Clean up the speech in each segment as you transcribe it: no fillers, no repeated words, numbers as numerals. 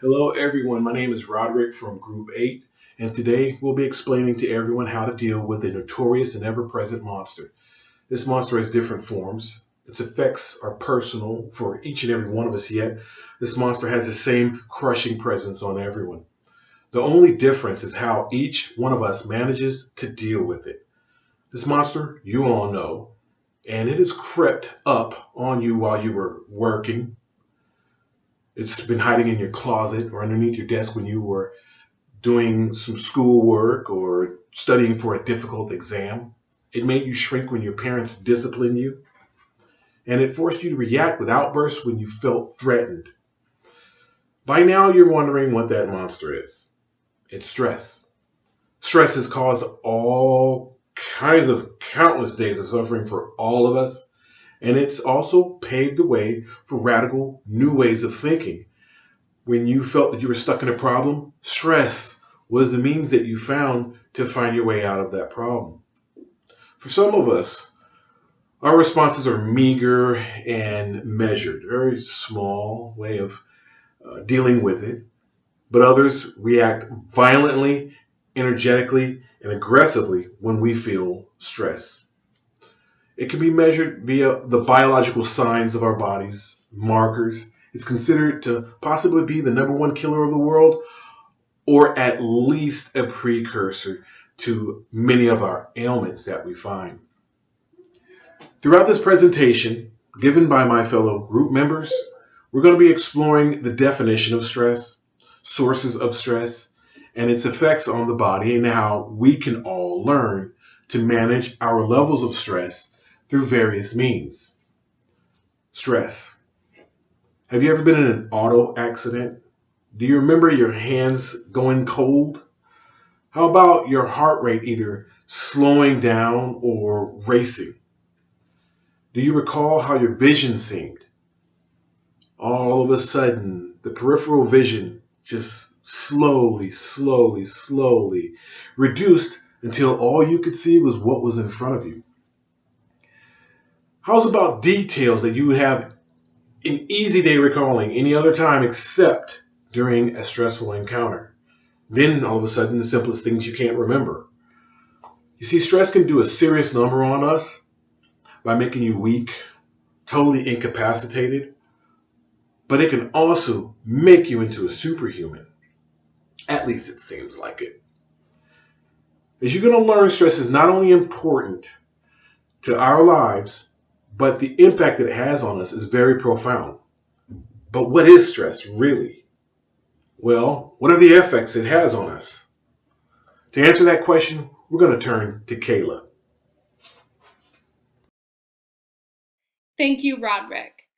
Hello, everyone. My name is Roderick from Group 8, and today we'll be explaining to everyone how to deal with a notorious and ever present monster. This monster has different forms. Its effects are personal for each and every one of us, yet this monster has the same crushing presence on everyone. The only difference is how each one of us manages to deal with it. This monster, you all know, and it has crept up on you while you were working. It's been hiding in your closet or underneath your desk when you were doing some schoolwork or studying for a difficult exam. It made you shrink when your parents disciplined you, and it forced you to react with outbursts when you felt threatened. By now, you're wondering what that monster is. It's stress. Stress has caused all kinds of countless days of suffering for all of us, and it's also paved the way for radical new ways of thinking. When you felt that you were stuck in a problem, stress was the means that you found to find your way out of that problem. For some of us, our responses are meager and measured, very small way of dealing with it. But others react violently, energetically, and aggressively when we feel stress. It can be measured via the biological signs of our bodies, markers. It's considered to possibly be the number one killer of the world, or at least a precursor to many of our ailments that we find. Throughout this presentation, given by my fellow group members, we're going to be exploring the definition of stress, sources of stress, and its effects on the body, and how we can all learn to manage our levels of stress through various means. Stress. Have you ever been in an auto accident? Do you remember your hands going cold? How about your heart rate either slowing down or racing? Do you recall how your vision seemed? All of a sudden, the peripheral vision just slowly reduced until all you could see was what was in front of you. How's about details that you would have an easy day recalling any other time except during a stressful encounter? Then all of a sudden, the simplest things you can't remember. You see, stress can do a serious number on us by making you weak, totally incapacitated, but it can also make you into a superhuman. At least it seems like it. As you're going to learn, stress is not only important to our lives, but the impact that it has on us is very profound. But what is stress really? Well, what are the effects it has on us? To answer that question, we're going to turn to Kayla. Thank you, Roderick.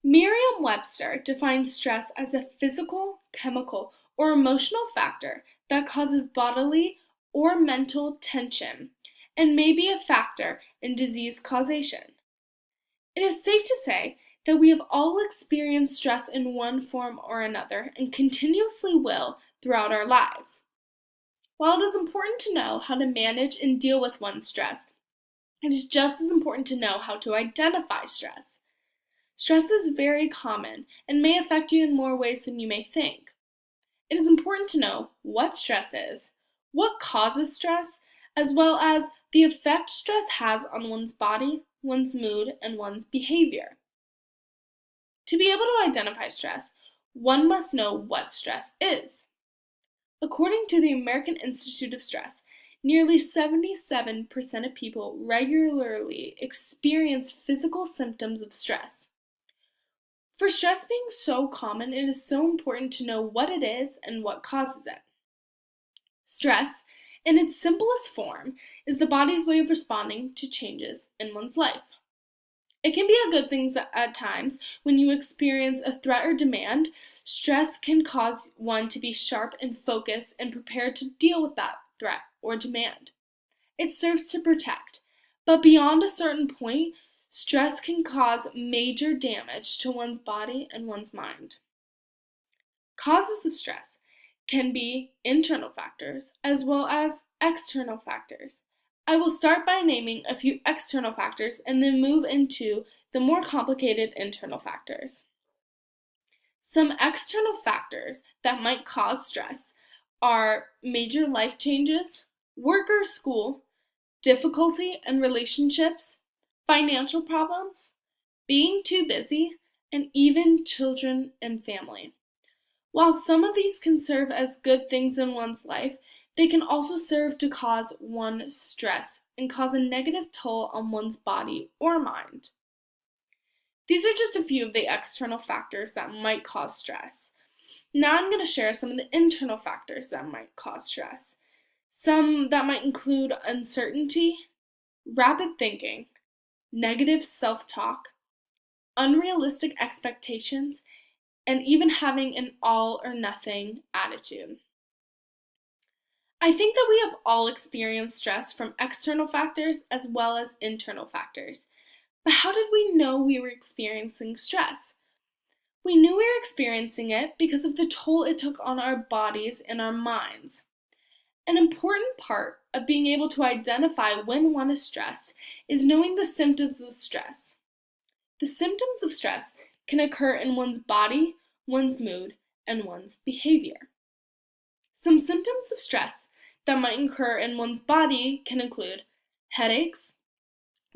Merriam-Webster defines stress as a physical, chemical, or emotional factor that causes bodily or mental tension and may be a factor in disease causation. It is safe to say that we have all experienced stress in one form or another and continuously will throughout our lives. While it is important to know how to manage and deal with one's stress, it is just as important to know how to identify stress. Stress is very common and may affect you in more ways than you may think. It is important to know what stress is, what causes stress, as well as the effect stress has on one's body, one's mood, and one's behavior. To be able to identify stress, one must know what stress is. According to the American Institute of Stress, nearly 77% of people regularly experience physical symptoms of stress. For stress being so common, it is so important to know what it is and what causes it. Stress, in its simplest form, is the body's way of responding to changes in one's life. It can be a good thing at times. When you experience a threat or demand, stress can cause one to be sharp and focused and prepared to deal with that threat or demand. It serves to protect, but beyond a certain point, stress can cause major damage to one's body and one's mind. Causes of stress can be internal factors as well as external factors. I will start by naming a few external factors and then move into the more complicated internal factors. Some external factors that might cause stress are major life changes, work or school, difficulty in relationships, financial problems, being too busy, and even children and family. While some of these can serve as good things in one's life, they can also serve to cause one stress and cause a negative toll on one's body or mind. These are just a few of the external factors that might cause stress. Now I'm going to share some of the internal factors that might cause stress. Some that might include uncertainty, rapid thinking, negative self-talk, unrealistic expectations, and even having an all or nothing attitude. I think that we have all experienced stress from external factors as well as internal factors. But how did we know we were experiencing stress? We knew we were experiencing it because of the toll it took on our bodies and our minds. An important part of being able to identify when one is stressed is knowing the symptoms of stress. The symptoms of stress can occur in one's body, one's mood, and one's behavior. Some symptoms of stress that might occur in one's body can include headaches,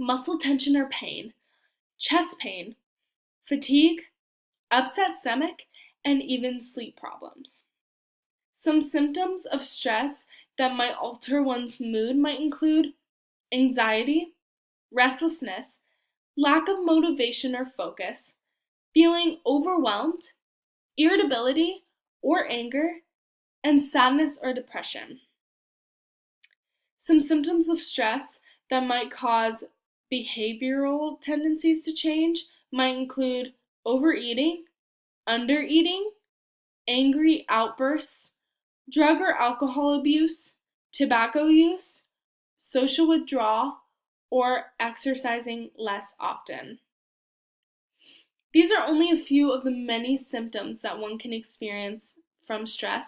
muscle tension or pain, chest pain, fatigue, upset stomach, and even sleep problems. Some symptoms of stress that might alter one's mood might include anxiety, restlessness, lack of motivation or focus, feeling overwhelmed, irritability or anger, and sadness or depression. Some symptoms of stress that might cause behavioral tendencies to change might include overeating, undereating, angry outbursts, drug or alcohol abuse, tobacco use, social withdrawal, or exercising less often. These are only a few of the many symptoms that one can experience from stress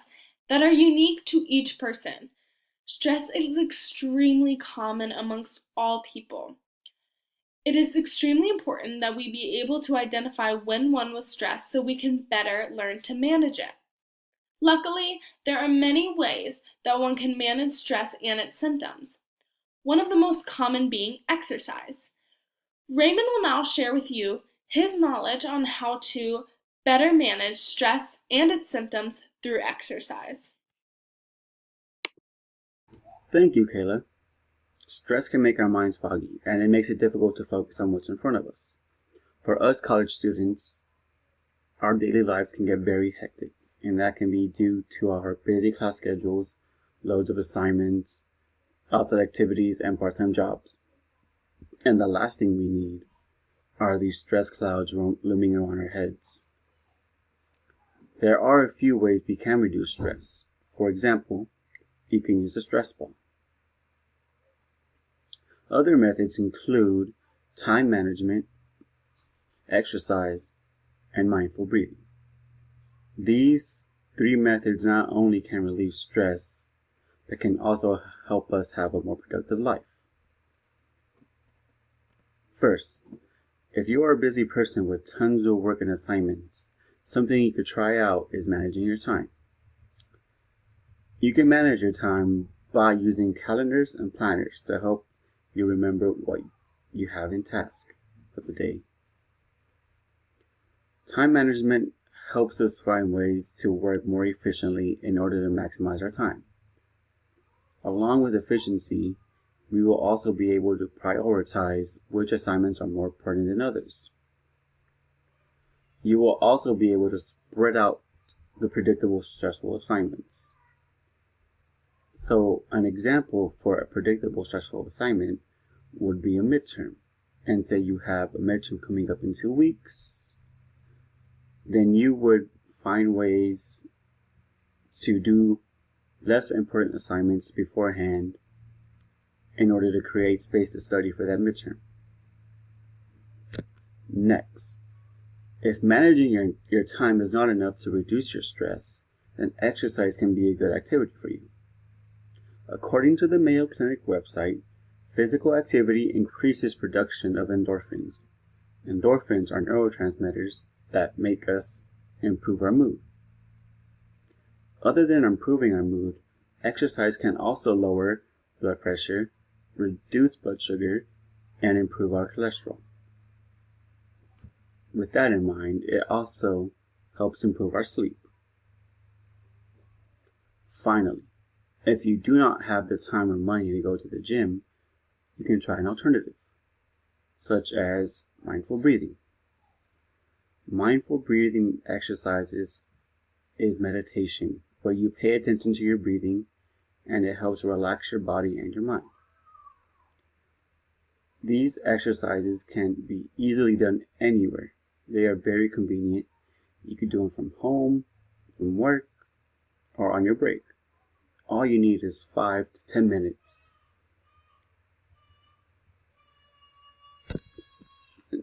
that are unique to each person. Stress is extremely common amongst all people. It is extremely important that we be able to identify when one was stressed so we can better learn to manage it. Luckily, there are many ways that one can manage stress and its symptoms. One of the most common being exercise. Raymond will now share with you his knowledge on how to better manage stress and its symptoms through exercise. Thank you, Kayla. Stress can make our minds foggy, and it makes it difficult to focus on what's in front of us. For us college students, our daily lives can get very hectic, and that can be due to our busy class schedules, loads of assignments, outside activities, and part-time jobs. And the last thing we need are these stress clouds looming around our heads. There are a few ways we can reduce stress. For example, you can use a stress ball. Other methods include time management, exercise, and mindful breathing. These three methods not only can relieve stress, but can also help us have a more productive life. First, if you are a busy person with tons of work and assignments, something you could try out is managing your time. You can manage your time by using calendars and planners to help you remember what you have in task for the day. Time management helps us find ways to work more efficiently in order to maximize our time. Along with efficiency, we will also be able to prioritize which assignments are more important than others. You will also be able to spread out the predictable, stressful assignments. So an example for a predictable, stressful assignment would be a midterm. And say you have a midterm coming up in 2 weeks. Then you would find ways to do less important assignments beforehand in order to create space to study for that midterm. Next, if managing your time is not enough to reduce your stress, then exercise can be a good activity for you. According to the Mayo Clinic website, physical activity increases production of endorphins. Endorphins are neurotransmitters that make us improve our mood. Other than improving our mood, exercise can also lower blood pressure, reduce blood sugar, and improve our cholesterol. With that in mind, it also helps improve our sleep. Finally, if you do not have the time or money to go to the gym, you can try an alternative, such as mindful breathing. Mindful breathing exercises is meditation where you pay attention to your breathing and it helps relax your body and your mind. These exercises can be easily done anywhere. They are very convenient. You can do them from home, from work, or on your break. All you need is 5 to 10 minutes.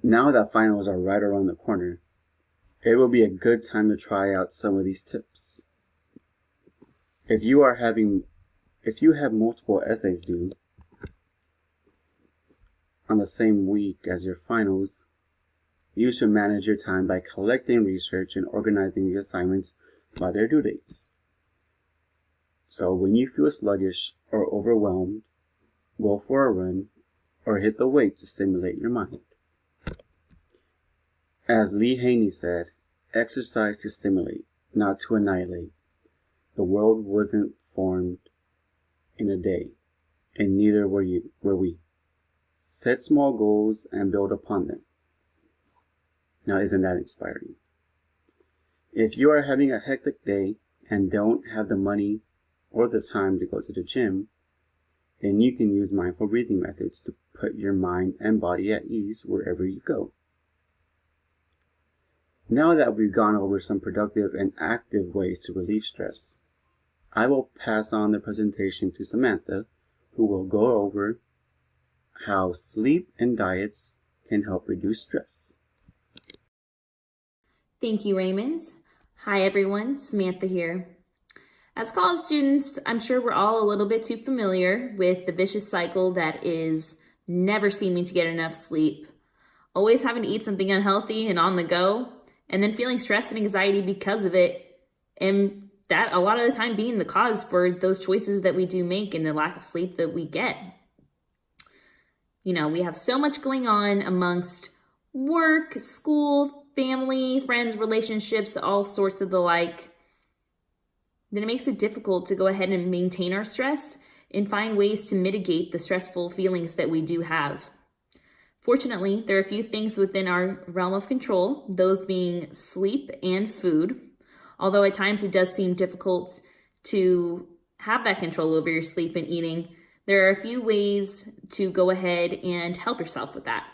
Now that finals are right around the corner, it will be a good time to try out some of these tips. If you have multiple essays due on the same week as your finals, you should manage your time by collecting research and organizing the assignments by their due dates. So when you feel sluggish or overwhelmed, go for a run or hit the weights to stimulate your mind. As Lee Haney said, exercise to stimulate, not to annihilate. The world wasn't formed in a day, and neither were we. Set small goals and build upon them. Now, isn't that inspiring? If you are having a hectic day and don't have the money or the time to go to the gym, then you can use mindful breathing methods to put your mind and body at ease wherever you go. Now that we've gone over some productive and active ways to relieve stress, I will pass on the presentation to Samantha, who will go over how sleep and diets can help reduce stress. Thank you, Raymond. Hi, everyone. Samantha here. As college students, I'm sure we're all a little bit too familiar with the vicious cycle that is never seeming to get enough sleep, always having to eat something unhealthy and on the go, and then feeling stress and anxiety because of it, and that a lot of the time being the cause for those choices that we do make and the lack of sleep that we get. You know, we have so much going on amongst work, school, family, friends, relationships, all sorts of the like, then it makes it difficult to go ahead and maintain our stress and find ways to mitigate the stressful feelings that we do have. Fortunately, there are a few things within our realm of control, those being sleep and food. Although at times it does seem difficult to have that control over your sleep and eating, there are a few ways to go ahead and help yourself with that.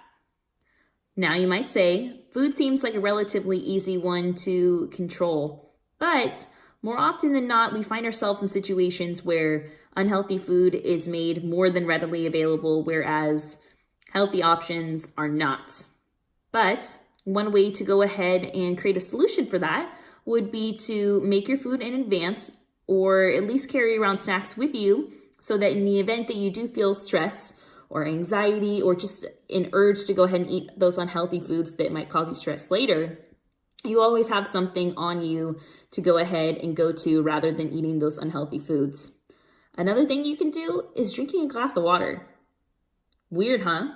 Now you might say, food seems like a relatively easy one to control, but more often than not, we find ourselves in situations where unhealthy food is made more than readily available, whereas healthy options are not. But one way to go ahead and create a solution for that would be to make your food in advance, or at least carry around snacks with you, so that in the event that you do feel stress or anxiety or just an urge to go ahead and eat those unhealthy foods that might cause you stress later, you always have something on you to go ahead and go to rather than eating those unhealthy foods. Another thing you can do is drinking a glass of water. Weird, huh?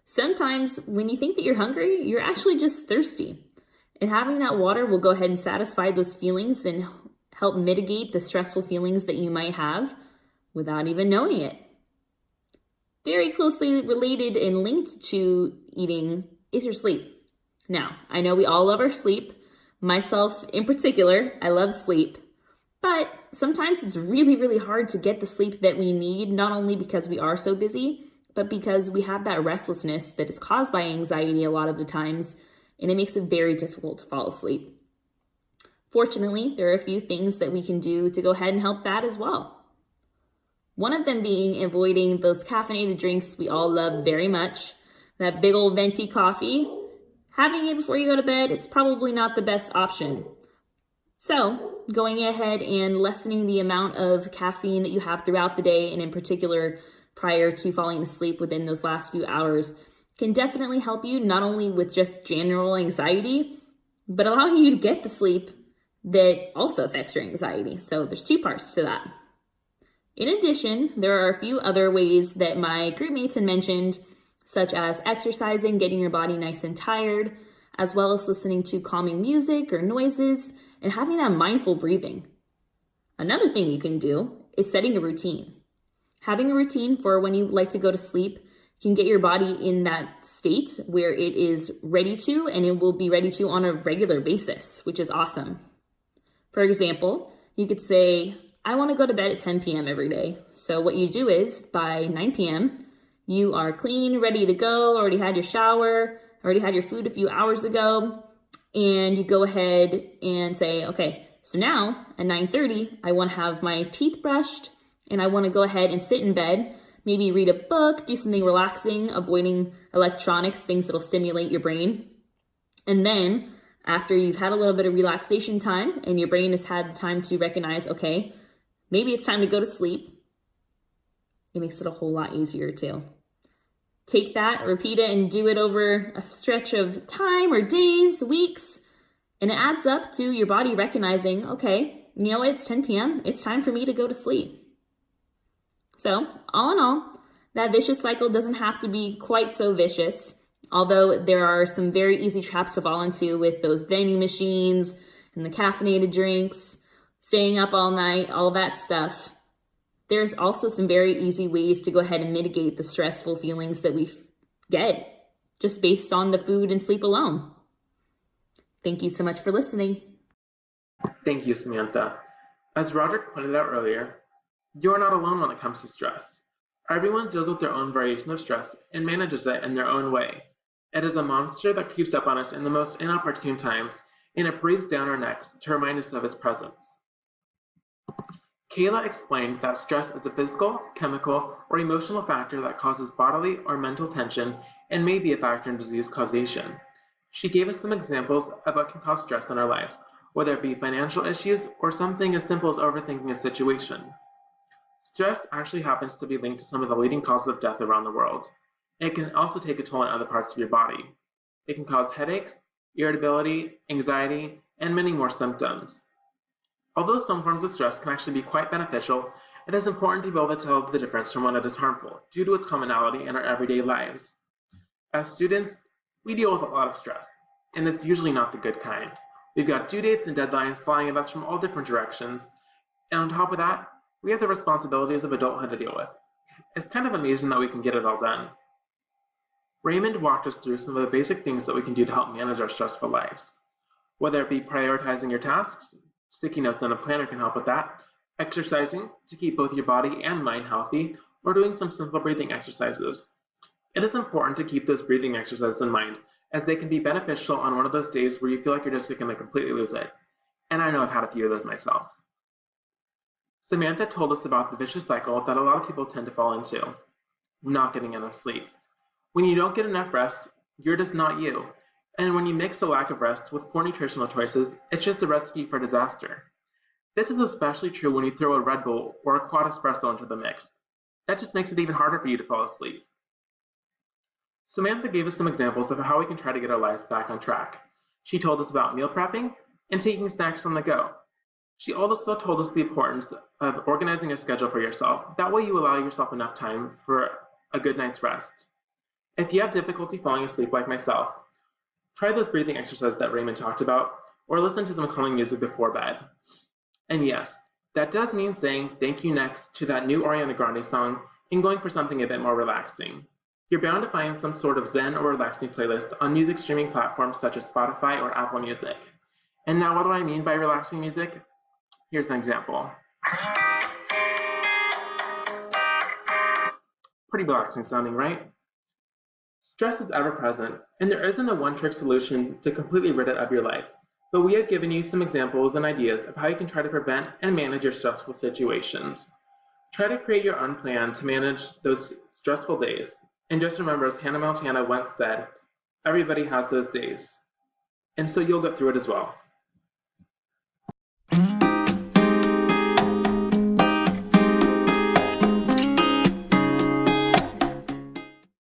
Sometimes when you think that you're hungry, you're actually just thirsty. And having that water will go ahead and satisfy those feelings and help mitigate the stressful feelings that you might have without even knowing it. Very closely related and linked to eating is your sleep. Now, I know we all love our sleep. Myself in particular, I love sleep. But sometimes it's really, really hard to get the sleep that we need, not only because we are so busy, but because we have that restlessness that is caused by anxiety a lot of the times, and it makes it very difficult to fall asleep. Fortunately, there are a few things that we can do to go ahead and help that as well. One of them being avoiding those caffeinated drinks we all love very much, that big old venti coffee. Having it before you go to bed, it's probably not the best option. So, going ahead and lessening the amount of caffeine that you have throughout the day, and in particular prior to falling asleep within those last few hours, can definitely help you not only with just general anxiety, but allowing you to get the sleep that also affects your anxiety. So there's two parts to that. In addition, there are a few other ways that my group mates had mentioned, such as exercising, getting your body nice and tired, as well as listening to calming music or noises, and having that mindful breathing. Another thing you can do is setting a routine. Having a routine for when you like to go to sleep can get your body in that state where it is ready to, and it will be ready to on a regular basis, which is awesome. For example, you could say, I want to go to bed at 10 p.m. every day. So what you do is by 9 p.m., you are clean, ready to go, already had your shower, already had your food a few hours ago, and you go ahead and say, okay, so now at 9:30, I want to have my teeth brushed, and I want to go ahead and sit in bed, maybe read a book, do something relaxing, avoiding electronics, things that'll stimulate your brain. And then after you've had a little bit of relaxation time and your brain has had the time to recognize, okay, maybe it's time to go to sleep, it makes it a whole lot easier too. Take that, repeat it, and do it over a stretch of time or days, weeks, and it adds up to your body recognizing, okay, you know, it's 10 p.m., it's time for me to go to sleep. So, all in all, that vicious cycle doesn't have to be quite so vicious, although there are some very easy traps to fall into with those vending machines and the caffeinated drinks, staying up all night, all that stuff. There's also some very easy ways to go ahead and mitigate the stressful feelings that we get just based on the food and sleep alone. Thank you so much for listening. Thank you, Samantha. As Roderick pointed out earlier, you are not alone when it comes to stress. Everyone deals with their own variation of stress and manages it in their own way. It is a monster that creeps up on us in the most inopportune times, and it breathes down our necks to remind us of its presence. Kayla explained that stress is a physical, chemical, or emotional factor that causes bodily or mental tension and may be a factor in disease causation. She gave us some examples of what can cause stress in our lives, whether it be financial issues or something as simple as overthinking a situation. Stress actually happens to be linked to some of the leading causes of death around the world. It can also take a toll on other parts of your body. It can cause headaches, irritability, anxiety, and many more symptoms. Although some forms of stress can actually be quite beneficial, it is important to be able to tell the difference from when it is harmful due to its commonality in our everyday lives. As students, we deal with a lot of stress, and it's usually not the good kind. We've got due dates and deadlines flying at us from all different directions, and on top of that, we have the responsibilities of adulthood to deal with. It's kind of amazing that we can get it all done. Raymond walked us through some of the basic things that we can do to help manage our stressful lives. Whether it be prioritizing your tasks, sticky notes on a planner can help with that, exercising to keep both your body and mind healthy, or doing some simple breathing exercises. It is important to keep those breathing exercises in mind, as they can be beneficial on one of those days where you feel like you're just going to completely lose it. And I know I've had a few of those myself. Samantha told us about the vicious cycle that a lot of people tend to fall into, not getting enough sleep. When you don't get enough rest, you're just not you. And when you mix a lack of rest with poor nutritional choices, it's just a recipe for disaster. This is especially true when you throw a Red Bull or a quad espresso into the mix. That just makes it even harder for you to fall asleep. Samantha gave us some examples of how we can try to get our lives back on track. She told us about meal prepping and taking snacks on the go. She also told us the importance of organizing a schedule for yourself. That way you allow yourself enough time for a good night's rest. If you have difficulty falling asleep like myself, try those breathing exercises that Raymond talked about, or listen to some calming music before bed. And yes, that does mean saying thank you next to that new Ariana Grande song and going for something a bit more relaxing. You're bound to find some sort of zen or relaxing playlist on music streaming platforms such as Spotify or Apple Music. And now what do I mean by relaxing music? Here's an example. Pretty relaxing sounding, right? Stress is ever present, and there isn't a one-trick solution to completely rid it of your life, but we have given you some examples and ideas of how you can try to prevent and manage your stressful situations. Try to create your own plan to manage those stressful days, and just remember, as Hannah Montana once said, everybody has those days, and so you'll get through it as well.